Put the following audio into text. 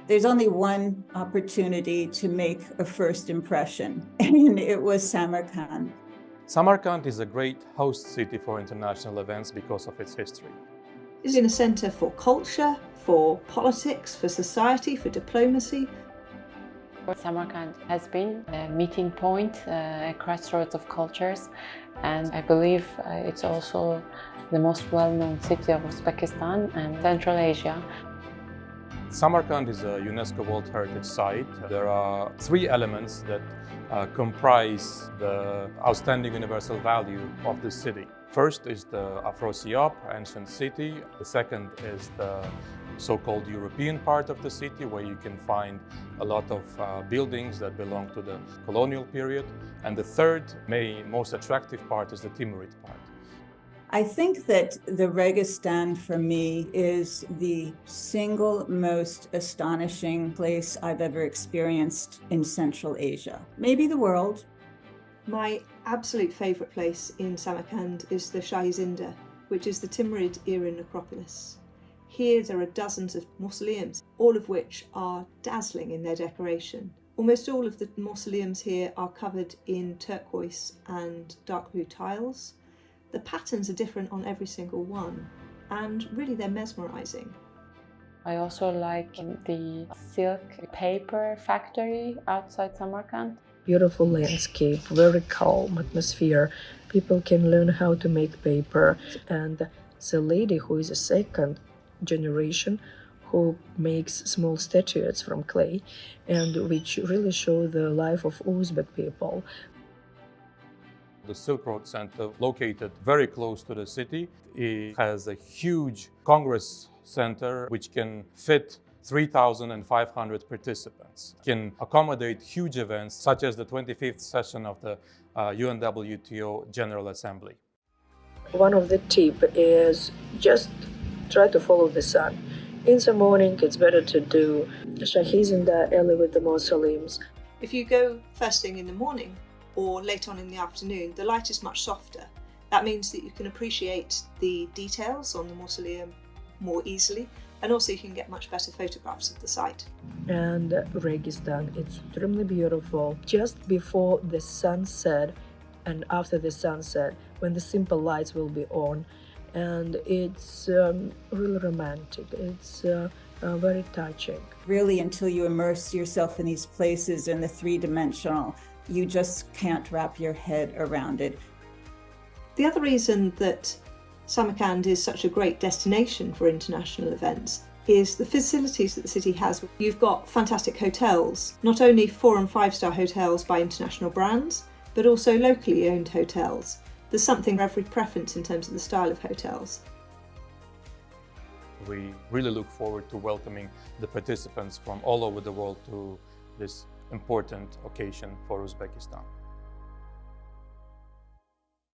There's only one opportunity to make a first impression, and it was Samarkand. Samarkand is a great host city for international events because of its history. It's in a centre for culture, for politics, for society, for diplomacy. Samarkand has been a meeting point, a crossroads of cultures, and I believe it's also the most well-known city of Uzbekistan and Central Asia. Samarkand is a UNESCO World Heritage Site. There are three elements that comprise the outstanding universal value of this city. First is the Afrasiyab, ancient city. The second is the so-called European part of the city, where you can find a lot of buildings that belong to the colonial period. And the third, most attractive part is the Timuraid part. I think that the Registan for me is the single most astonishing place I've ever experienced in Central Asia, maybe the world. My absolute favourite place in Samarkand is the Shahi Zinda, which is the Timuraid era necropolis. Here there are dozens of mausoleums, all of which are dazzling in their decoration. Almost all of the mausoleums here are covered in turquoise and dark blue tiles. The patterns are different on every single one, and really they're mesmerising. I also like the silk paper factory outside Samarkand. Beautiful landscape, very calm atmosphere. People can learn how to make paper. And the lady who is a second generation who makes small statuettes from clay, and which really show the life of Uzbek people. The Silk Road Center, located very close to the city, it has a huge Congress center which can fit 3,500 participants. It can accommodate huge events such as the 25th session of the UNWTO General Assembly. One of the tips is just try to follow the sun. In the morning, it's better to do Shahi Zinda early with the mausoleums. If you go first thing in the morning or late on in the afternoon, the light is much softer. That means that you can appreciate the details on the mausoleum more easily, and also you can get much better photographs of the site. And Registan, it's extremely beautiful. Just before the sunset and after the sunset, when the simple lights will be on, and it's really romantic. It's very touching. Really, until you immerse yourself in these places in the three-dimensional, you just can't wrap your head around it. The other reason that Samarkand is such a great destination for international events is the facilities that the city has. You've got fantastic hotels, not only 4- and 5-star hotels by international brands, but also locally owned hotels. There's something for every preference in terms of the style of hotels. We really look forward to welcoming the participants from all over the world to this important occasion for Uzbekistan.